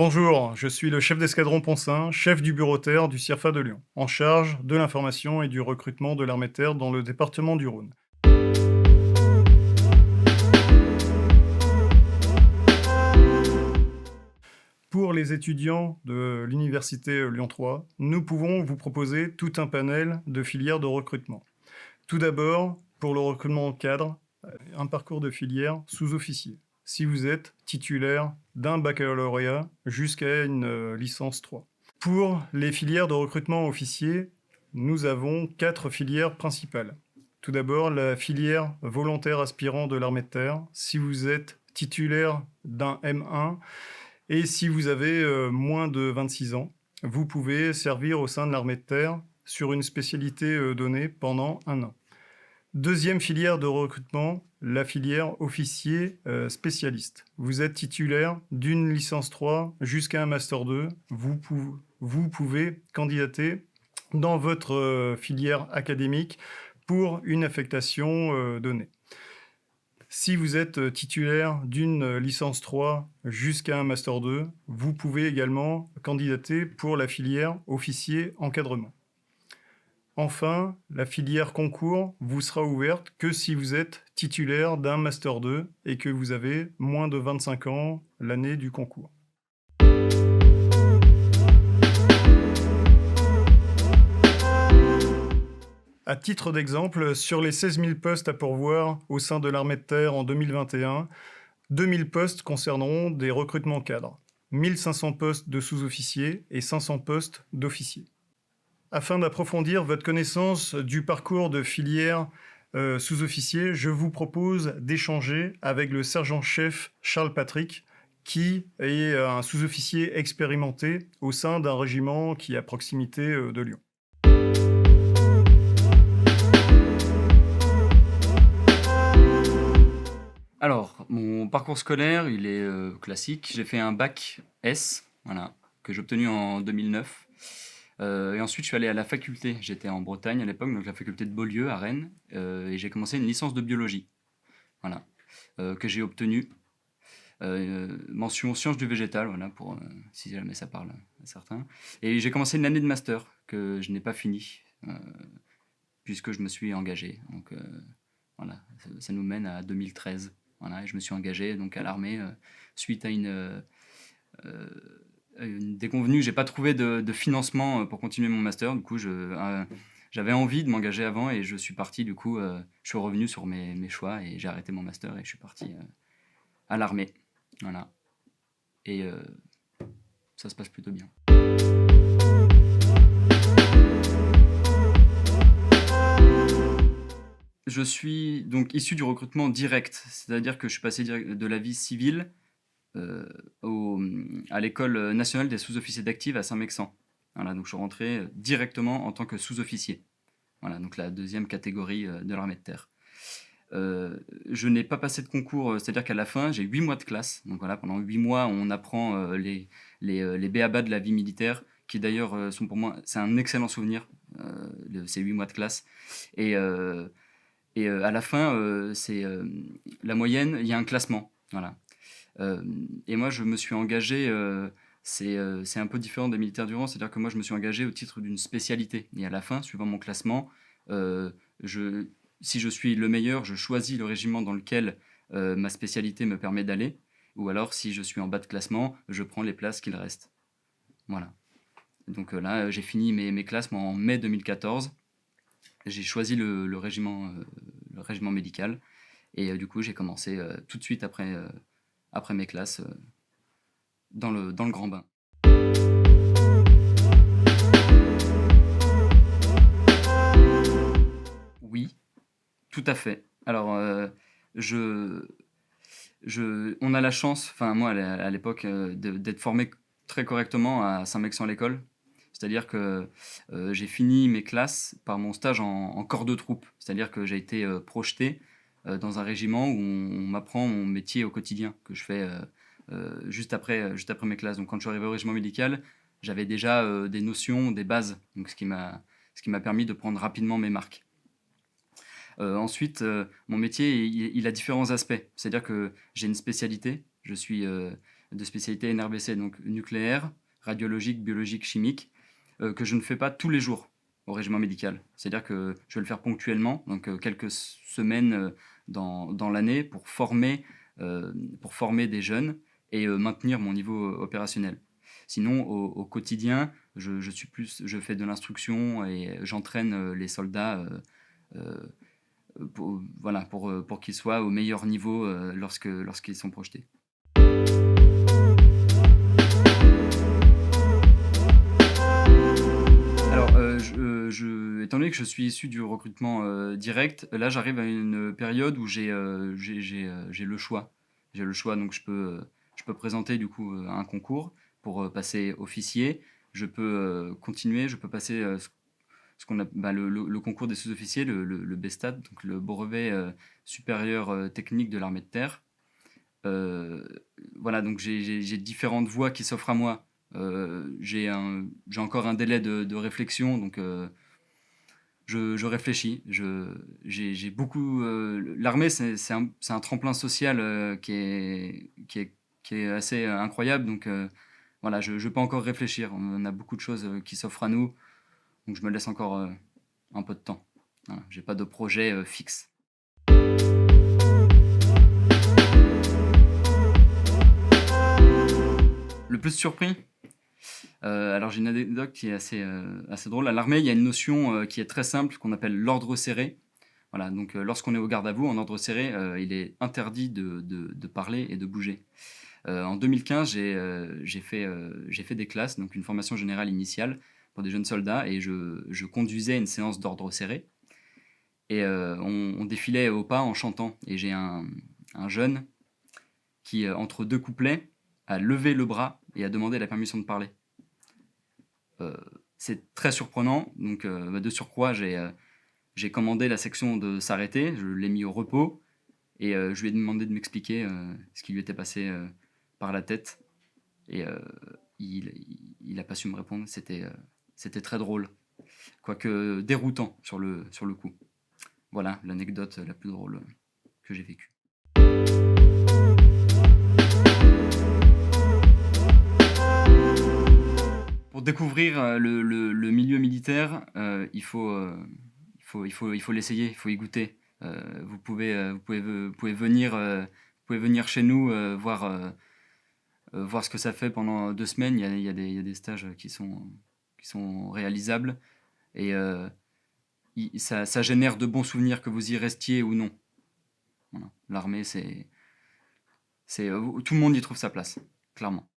Bonjour, je suis le chef d'escadron Poncin, chef du bureau terre du CIRFA de Lyon, en charge de l'information et du recrutement de l'armée de terre dans le département du Rhône. Pour les étudiants de l'université Lyon 3, nous pouvons vous proposer tout un panel de filières de recrutement. Tout d'abord, pour le recrutement en cadre, un parcours de filière sous-officier. Si vous êtes titulaire d'un baccalauréat jusqu'à une licence 3. Pour les filières de recrutement officier, nous avons 4 filières principales. Tout d'abord, la filière volontaire aspirant de l'armée de terre. Si vous êtes titulaire d'un M1 et si vous avez moins de 26 ans, vous pouvez servir au sein de l'armée de terre sur une spécialité donnée pendant 1 an. Deuxième filière de recrutement, la filière officier spécialiste. Vous êtes titulaire d'une licence 3 jusqu'à un master 2. Vous pouvez candidater dans votre filière académique pour une affectation donnée. Si vous êtes titulaire d'une licence 3 jusqu'à un master 2, vous pouvez également candidater pour la filière officier encadrement. Enfin, la filière concours vous sera ouverte que si vous êtes titulaire d'un Master 2 et que vous avez moins de 25 ans l'année du concours. À titre d'exemple, sur les 16 000 postes à pourvoir au sein de l'armée de terre en 2021, 2 000 postes concerneront des recrutements cadres, 1 500 postes de sous-officiers et 500 postes d'officiers. Afin d'approfondir votre connaissance du parcours de filière sous-officier, je vous propose d'échanger avec le sergent-chef Charles Patrick, qui est un sous-officier expérimenté au sein d'un régiment qui est à proximité de Lyon. Alors, mon parcours scolaire, il est classique. J'ai fait un bac S, voilà, que j'ai obtenu en 2009. Et ensuite, je suis allé à la faculté. J'étais en Bretagne à l'époque, donc la faculté de Beaulieu à Rennes, et j'ai commencé une licence de biologie, voilà, que j'ai obtenue. Mention sciences du végétal, voilà, pour si jamais ça parle à certains. Et j'ai commencé une année de master que je n'ai pas fini, puisque je me suis engagé. Donc voilà, ça nous mène à 2013. Voilà, et je me suis engagé donc à l'armée suite à une déconvenue. J'ai pas trouvé de financement pour continuer mon master. Du coup, j'avais envie de m'engager avant et je suis parti. Du coup, je suis revenu sur mes choix et j'ai arrêté mon master et je suis parti à l'armée. Voilà. Et ça se passe plutôt bien. Je suis donc issu du recrutement direct, c'est-à-dire que je suis passé de la vie civile à l'école nationale des sous-officiers d'active à Saint-Mexan. Voilà, donc je suis rentré directement en tant que sous-officier. Voilà, donc la deuxième catégorie de l'armée de terre. Je n'ai pas passé de concours, c'est-à-dire qu'à la fin, j'ai 8 mois de classe. Donc voilà, pendant 8 mois, on apprend les b.a.-ba de la vie militaire, qui d'ailleurs sont pour moi, c'est un excellent souvenir, ces 8 mois de classe. Et à la fin, c'est la moyenne, il y a un classement. Voilà. Et moi, je me suis engagé, c'est un peu différent des militaires du rang, c'est-à-dire que moi, je me suis engagé au titre d'une spécialité. Et à la fin, suivant mon classement, si je suis le meilleur, je choisis le régiment dans lequel ma spécialité me permet d'aller. Ou alors, si je suis en bas de classement, je prends les places qu'il reste. Voilà. Donc là, j'ai fini mes classes en mai 2014. J'ai choisi le régiment médical. Et du coup, j'ai commencé tout de suite après mes classes dans le grand bain. Oui, tout à fait. Alors, on a la chance, enfin moi à l'époque, d'être formé très correctement à Saint-Mexan-l'École. C'est-à-dire que j'ai fini mes classes par mon stage en corps de troupe. C'est-à-dire que j'ai été projeté dans un régiment où on m'apprend mon métier au quotidien, que je fais juste après mes classes. Donc quand je suis arrivé au régiment médical, j'avais déjà des notions, des bases, donc ce qui m'a permis de prendre rapidement mes marques. Ensuite, mon métier, il a différents aspects. C'est-à-dire que j'ai une spécialité. Je suis de spécialité NRBC, donc nucléaire, radiologique, biologique, chimique, que je ne fais pas tous les jours au régiment médical. C'est-à-dire que je vais le faire ponctuellement, donc quelques semaines dans l'année pour former des jeunes et maintenir mon niveau opérationnel. Sinon, au quotidien, je fais de l'instruction et j'entraîne les soldats pour qu'ils soient au meilleur niveau lorsqu'ils sont projetés. Alors, étant donné que je suis issu du recrutement direct, là j'arrive à une période où j'ai le choix. J'ai le choix, donc je peux présenter du coup un concours pour passer officier. Je peux continuer, je peux passer ce qu'on a, le concours des sous-officiers, le BESTAT, donc le brevet supérieur technique de l'armée de terre. Euh, voilà, donc j'ai différentes voies qui s'offrent à moi. J'ai encore un délai de réflexion, donc je réfléchis. J'ai beaucoup. L'armée, c'est un tremplin social qui est assez incroyable, donc voilà, je peux encore réfléchir. On a beaucoup de choses qui s'offrent à nous, donc je me laisse encore un peu de temps. Voilà, j'ai pas de projet fixe. Le plus surpris? Alors j'ai une anecdote qui est assez drôle. À l'armée, il y a une notion qui est très simple qu'on appelle l'ordre serré. Voilà, donc lorsqu'on est au garde à vous, en ordre serré, il est interdit de parler et de bouger. En 2015, j'ai fait des classes, donc une formation générale initiale pour des jeunes soldats, et je conduisais une séance d'ordre serré. Et on défilait au pas en chantant. Et j'ai un jeune qui, entre deux couplets, a levé le bras et a demandé la permission de parler. C'est très surprenant. Donc, de surcroît, j'ai commandé la section de s'arrêter, je l'ai mis au repos, et je lui ai demandé de m'expliquer ce qui lui était passé par la tête. Et il n'a pas su me répondre. C'était très drôle, quoique déroutant sur le coup. Voilà l'anecdote la plus drôle que j'ai vécue. Pour découvrir le milieu militaire, il faut l'essayer, il faut y goûter. Vous pouvez venir chez nous voir ce que ça fait pendant 2 semaines. Il y a des stages qui sont réalisables et ça génère de bons souvenirs, que vous y restiez ou non. Voilà. L'armée, tout le monde y trouve sa place, clairement.